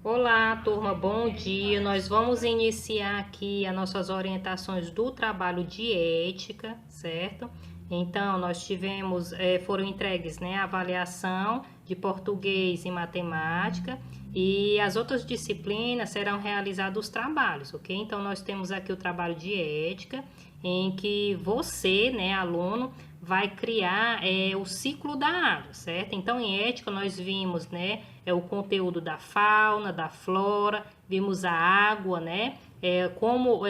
Olá, turma, bom dia. Nós vamos iniciar aqui as nossas orientações do trabalho de ética, certo? Então, nós tivemos, foram entregues, né, a avaliação de português e matemática e as outras disciplinas serão realizados os trabalhos, ok? Então, nós temos aqui o trabalho de ética, em que você, né, aluno, vai criar o ciclo da água, certo? Então, em ética, nós vimos, né, o conteúdo da fauna, da flora, vimos a água, né, como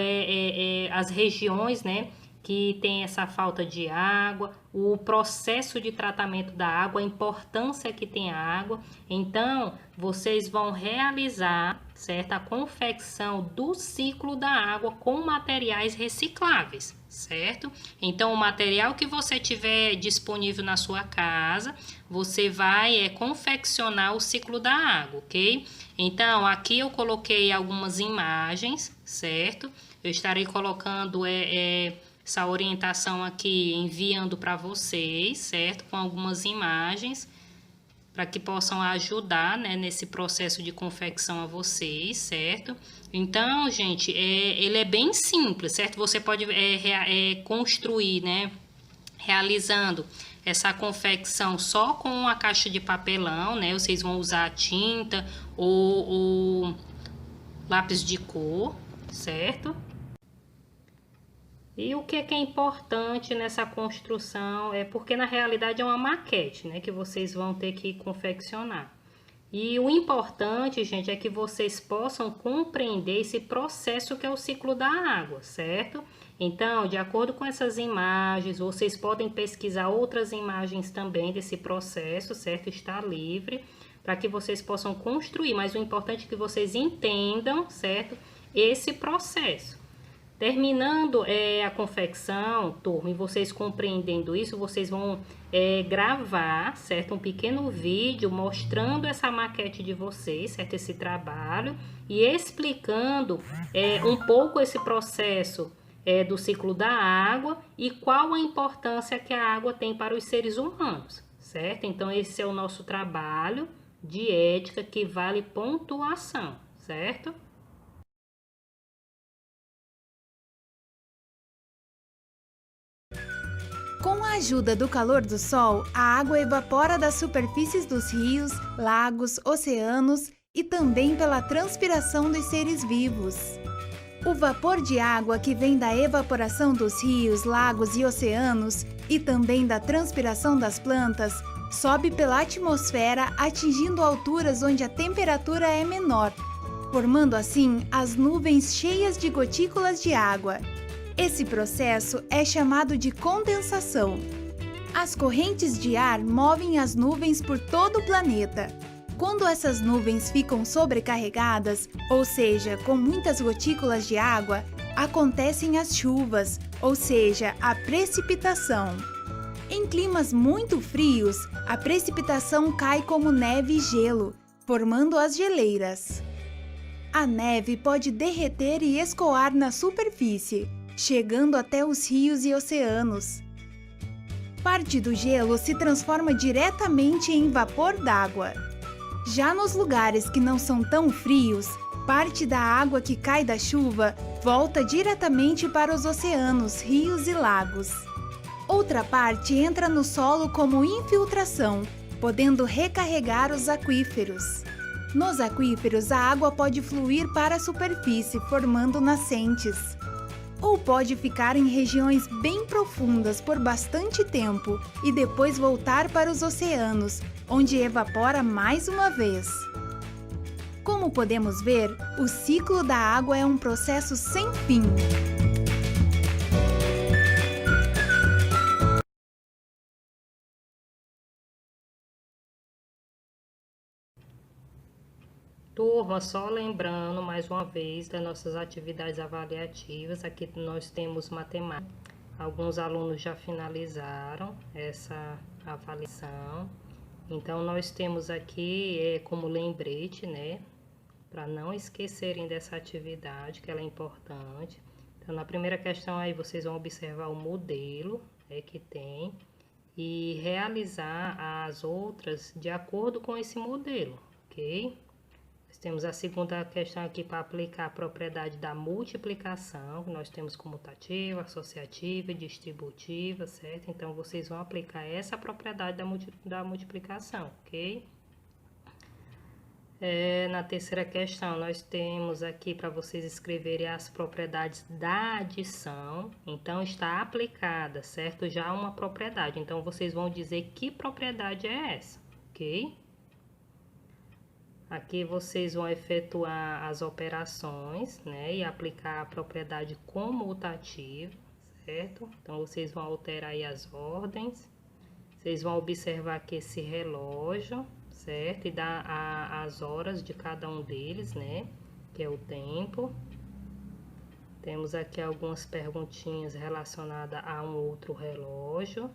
as regiões, né, que tem essa falta de água, o processo de tratamento da água, a importância que tem a água. Então, vocês vão realizar, certo, a confecção do ciclo da água com materiais recicláveis, certo? Então, o material que você tiver disponível na sua casa, você vai confeccionar o ciclo da água, ok? Então, aqui eu coloquei algumas imagens, certo? Eu estarei colocando essa orientação aqui, enviando para vocês, certo? Com algumas imagens, para que possam ajudar, né, nesse processo de confecção a vocês, certo? Então, gente, ele é bem simples, certo? Você pode construir, né, realizando essa confecção só com a caixa de papelão, né? Vocês vão usar tinta ou lápis de cor, certo? E o que é importante nessa construção é porque na realidade é uma maquete, né, que vocês vão ter que confeccionar. E o importante, gente, é que vocês possam compreender esse processo que é o ciclo da água, certo? Então, de acordo com essas imagens, vocês podem pesquisar outras imagens também desse processo, certo? Está livre para que vocês possam construir, mas o importante é que vocês entendam, certo? Esse processo. Terminando a confecção, turma, e vocês compreendendo isso, vocês vão gravar, certo? Um pequeno vídeo mostrando essa maquete de vocês, certo? Esse trabalho e explicando um pouco esse processo do ciclo da água e qual a importância que a água tem para os seres humanos, certo? Então, esse é o nosso trabalho de ética que vale pontuação, certo? Com a ajuda do calor do sol, a água evapora das superfícies dos rios, lagos, oceanos e também pela transpiração dos seres vivos. O vapor de água que vem da evaporação dos rios, lagos e oceanos e também da transpiração das plantas sobe pela atmosfera, atingindo alturas onde a temperatura é menor, formando assim as nuvens cheias de gotículas de água. Esse processo é chamado de condensação. As correntes de ar movem as nuvens por todo o planeta. Quando essas nuvens ficam sobrecarregadas, ou seja, com muitas gotículas de água, acontecem as chuvas, ou seja, a precipitação. Em climas muito frios, a precipitação cai como neve e gelo, formando as geleiras. A neve pode derreter e escoar na superfície, chegando até os rios e oceanos. Parte do gelo se transforma diretamente em vapor d'água. Já nos lugares que não são tão frios, parte da água que cai da chuva volta diretamente para os oceanos, rios e lagos. Outra parte entra no solo como infiltração, podendo recarregar os aquíferos. Nos aquíferos, a água pode fluir para a superfície, formando nascentes. Ou pode ficar em regiões bem profundas por bastante tempo e depois voltar para os oceanos, onde evapora mais uma vez. Como podemos ver, o ciclo da água é um processo sem fim. Turma, só lembrando mais uma vez das nossas atividades avaliativas, aqui nós temos matemática. Alguns alunos já finalizaram essa avaliação. Então, nós temos aqui como lembrete, né, para não esquecerem dessa atividade, que ela é importante. Então, na primeira questão aí, vocês vão observar o modelo que tem e realizar as outras de acordo com esse modelo, ok? Temos a segunda questão aqui para aplicar a propriedade da multiplicação, que nós temos comutativa, associativa e distributiva, certo? Então, vocês vão aplicar essa propriedade da multiplicação, ok? Na terceira questão, nós temos aqui para vocês escreverem as propriedades da adição. Então, está aplicada, certo? Já uma propriedade. Então, vocês vão dizer que propriedade é essa, ok? Aqui vocês vão efetuar as operações, né? E aplicar a propriedade comutativa, certo? Então, vocês vão alterar aí as ordens. Vocês vão observar aqui esse relógio, certo? E dar as horas de cada um deles, né? Que é o tempo. Temos aqui algumas perguntinhas relacionadas a um outro relógio,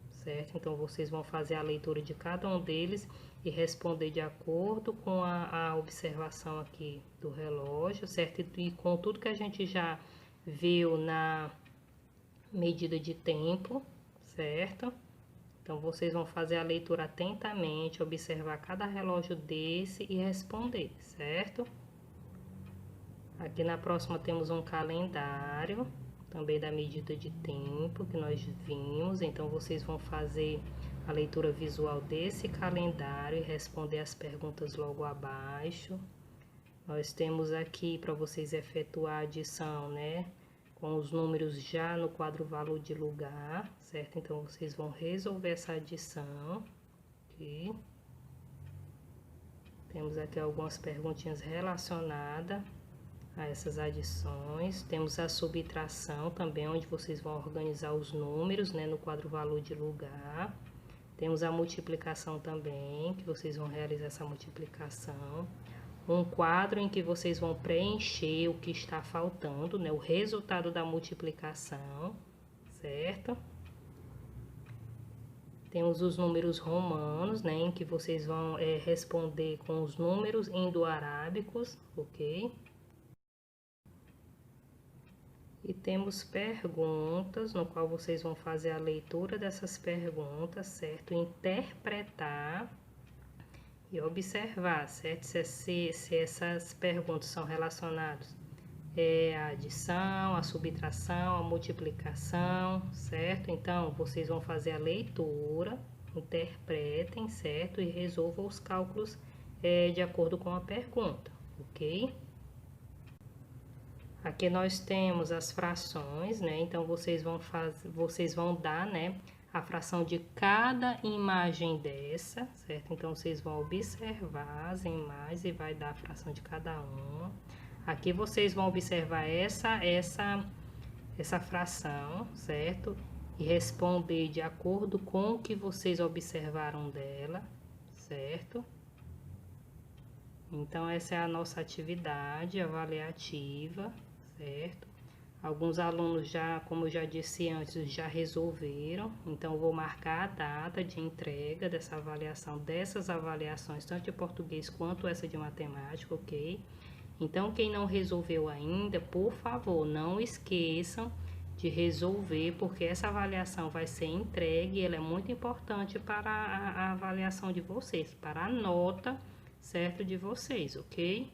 certo? Então, vocês vão fazer a leitura de cada um deles e responder de acordo com a observação aqui do relógio, certo? E com tudo que a gente já viu na medida de tempo, certo? Então, vocês vão fazer a leitura atentamente, observar cada relógio desse e responder, certo? Aqui na próxima temos um calendário, também da medida de tempo que nós vimos. Então, vocês vão fazer a leitura visual desse calendário e responder as perguntas logo abaixo. Nós temos aqui para vocês efetuar a adição, né? Com os números já no quadro valor de lugar, certo? Então, vocês vão resolver essa adição aqui. Temos aqui algumas perguntinhas relacionadas a essas adições. Temos a subtração também, onde vocês vão organizar os números, né? No quadro valor de lugar. Temos a multiplicação também, que vocês vão realizar essa multiplicação. Um quadro em que vocês vão preencher o que está faltando, né? O resultado da multiplicação, certo? Temos os números romanos, né? Em que vocês vão responder com os números indo-arábicos, ok? E temos perguntas, no qual vocês vão fazer a leitura dessas perguntas, certo? Interpretar e observar, certo? Se essas perguntas são relacionadas à adição, à subtração, à multiplicação, certo? Então, vocês vão fazer a leitura, interpretem, certo? E resolvam os cálculos de acordo com a pergunta, ok? Aqui nós temos as frações, né? Então, vocês vão dar, né, a fração de cada imagem dessa, certo? Então, vocês vão observar as imagens e vai dar a fração de cada uma. Aqui vocês vão observar essa fração, certo? E responder de acordo com o que vocês observaram dela, certo? Então, essa é a nossa atividade avaliativa, certo? Alguns alunos já, como eu já disse antes, já resolveram. Então, eu vou marcar a data de entrega dessa avaliação, dessas avaliações, tanto de português quanto essa de matemática, ok? Então, quem não resolveu ainda, por favor, não esqueçam de resolver, porque essa avaliação vai ser entregue e ela é muito importante para a avaliação de vocês, para a nota, certo, de vocês, ok?